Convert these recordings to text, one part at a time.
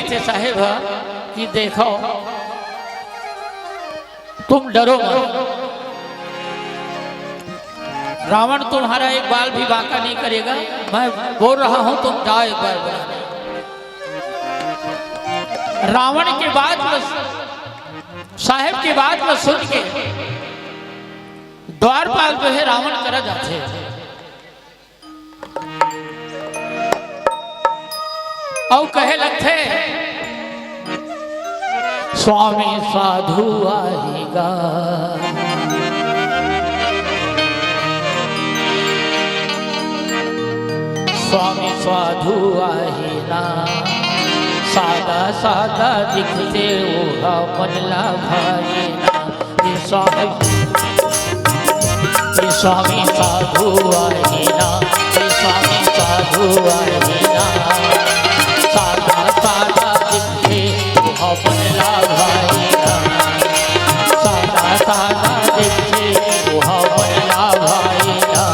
कहते साहेब कि देखो तुम डरो मत, रावण तुम्हारा एक बाल भी बांका नहीं करेगा। मैं बोल रहा हूं तुम जाओ एक बार बुलाने। रावण की बात साहेब की बात में सुन के द्वारपाल जो है रावण कर जाते और कहे लगते स्वामी साधु आएगा, स्वामी साधु आएगा, सादा सादा दिखते ओहा मनला भाईना। स्वामी साधु आएगा, स्वामी साधु आएगा, सादा सादा दिखते ओहा मनला भाईना, सादा सादा दिखते ओहा मनला भाईना।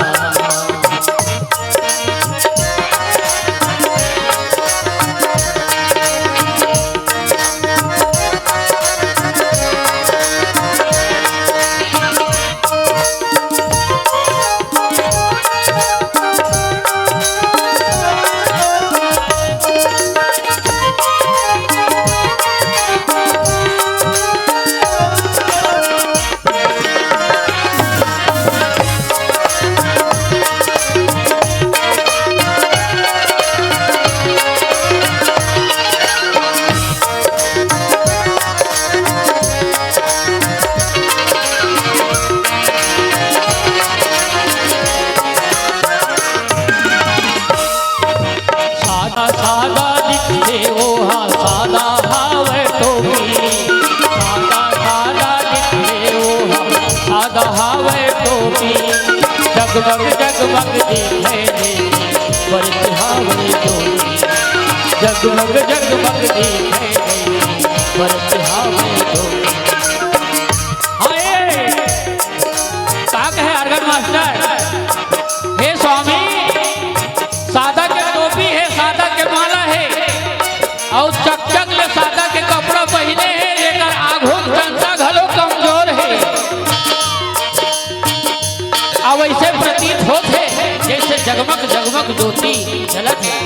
जगमग जगमग दिखे बरतिहावरी ज्योति, जगमग जगमग दिखे बरतिहावरी ज्योति। हाय का कहे अर्गन मास्टर, हे स्वामी सादा के टोपी है, सादा के माला है और चकचक ले सादा के कपड़ा पहने है, लेकर आघून जनता घलो कमजोर है। अब ऐसे प्रतीत होते जैसे जगमग जगमग ज्योति जलत है।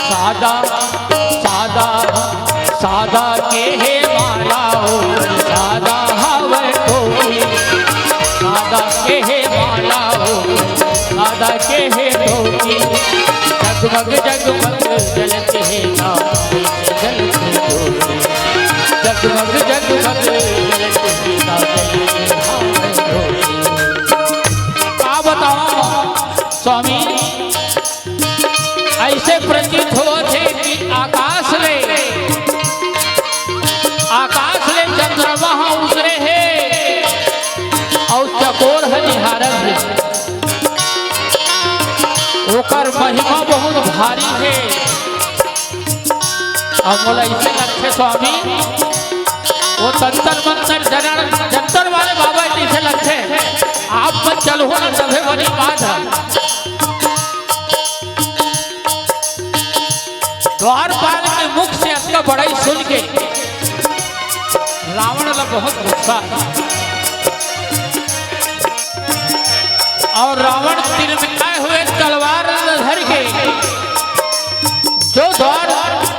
सादा सादा सादा के हे माला हो, सादा हवे टोपी, सादा के हे माला हो, सादा के हे टोपी, जगमग जगमग जलते है नाम जलते ज्योति, जगमग जगमग जलते है नाम ज्योति। स्वामी ऐसे प्रतीत होते कि आकाश ले चंद्रमा उतरे है और चकोर है निहारत है, ओकर महिमा बहुत भारी है। अमोल ऐसे लगते स्वामी वो तंत्र मंत्र जंतर वाले बाबा ऐसे लगते आप मत चलो ना, सभे बड़ी बात है। द्वारपाल के मुख से इसका बड़ाई सुन के रावण का बहुत गुस्सा और रावण तीर में आए हुए तलवार धर के जो द्वार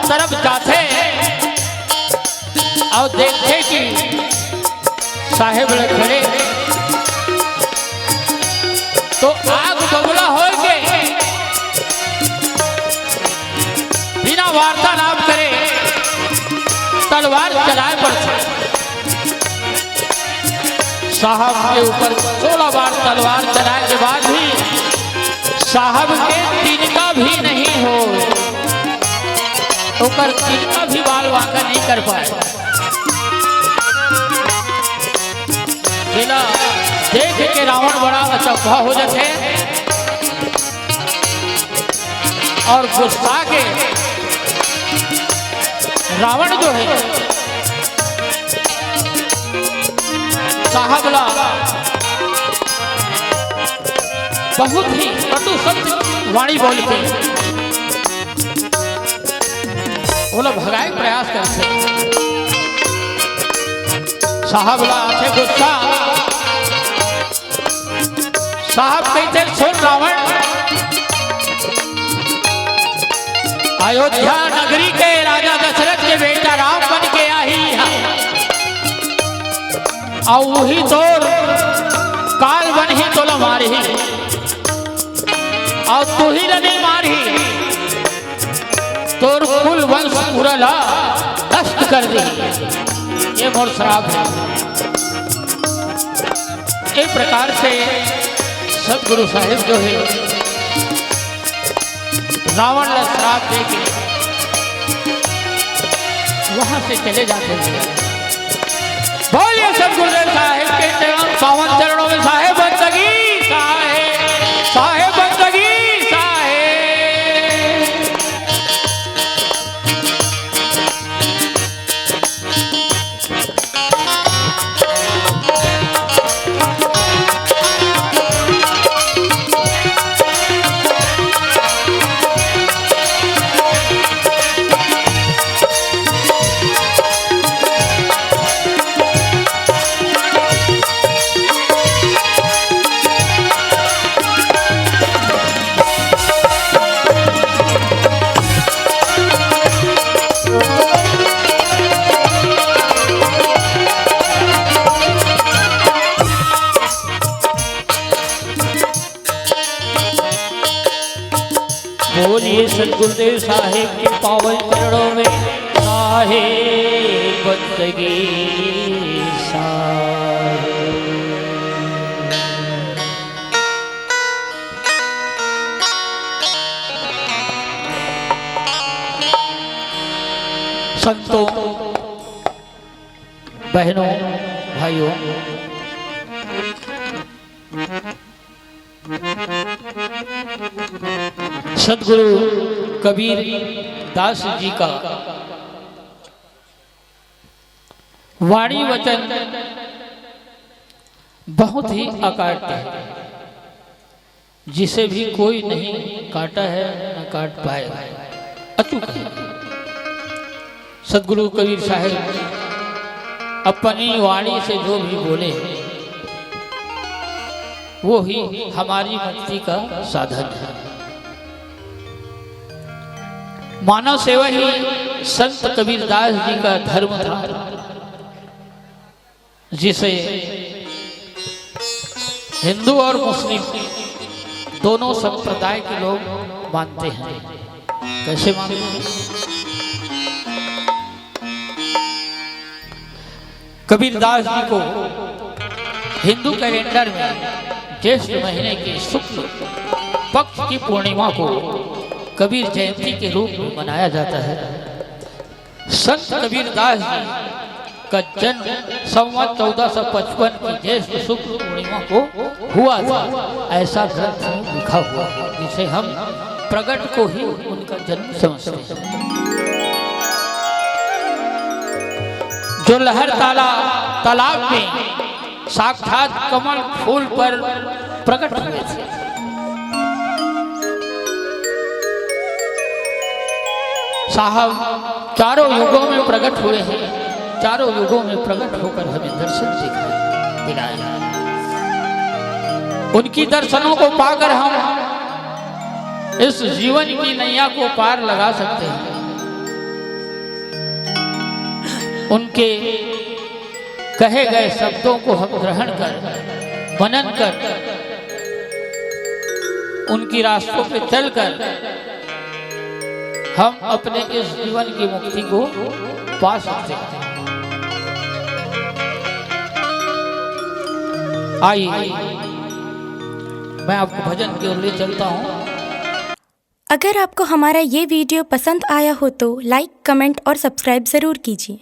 तरफ जाते और देखते कि साहेब खड़े तो आग बबूला हो के बिना वार्तालाप करे तलवार चलाए पड़ते। साहब के ऊपर 16 बार तलवार चलाने के बाद भी साहब के तिनका भी नहीं हो, ऊपर तिनका भी बाल वाका नहीं कर पाए। देख के रावण बड़ा अचंभा हो जाते और गुस्सा के रावण जो है साहबला बहुत ही कटु शब्द वाणी बोलते बोला भगाए प्रयास करते साहब ला थे गुस्सा साहब कहते सुन रावण अयोध्या नगरी के राजा दशरथ के बेटा राम बन के आई और वही तोर काल बन ही तो मारी और तू ही नहीं मारी तोर कुल वंश पूरा नष्ट कर दी ये मोर श्राप है। एक प्रकार से सदगुरु साहिब जो है रावण का श्राप देके वहां से चले जाते हैं। बोलिए सदगुरुदेव साहिब के चरण पावन चरणों में साहेब बंदगी साहेब बंदगी बोलिए सदगुरुदेव साहिब के पावन चरणों में साहेब बंदगी संतों बहनों भाइयों सदगुरु कबीर दास जी का वाणी वचन बहुत ही अकाट्य है, जिसे भी कोई नहीं काटा है न काट पाएगा, अचूक है। सदगुरु कबीर साहिब अपनी वाणी से जो भी बोले वो ही हमारी मुक्ति का साधन है। मानव सेवा ही संत कबीरदास जी का धर्म था, जिसे हिंदू और मुस्लिम दोनों संप्रदाय के लोग मानते हैं। कैसे मानते हैं? कबीरदास जी को हिंदू कैलेंडर में ज्येष्ठ महीने की शुक्ल पक्ष की पूर्णिमा को कबीर जयंती के रूप में मनाया जाता है। संत कबीरदास जी का जन्म संवत 1455 की ज्येष्ठ शुक्ल पूर्णिमा को हुआ था, ऐसा ग्रंथ में लिखा हुआ है, जिसे हम प्रगट को ही उनका जन्म समझते हैं। जो लहर तालाब में साक्षात कमल फूल पर प्रकट हुए थे, साहब चारों युगों में प्रकट हुए हैं, चारों युगों में प्रकट होकर हमें दर्शन दिलाए। उनकी दर्शनों को पाकर हम इस जीवन की नैया को पार लगा सकते हैं। उनके कहे गए शब्दों को हम ग्रहण कर मनन कर उनकी रास्तों पे चलकर हम अपने इस जीवन की मुक्ति को पा सकते हैं। आइए मैं आपको भजन की ओर ले चलता हूँ। अगर आपको हमारा ये वीडियो पसंद आया हो तो लाइक, कमेंट और सब्सक्राइब ज़रूर कीजिए।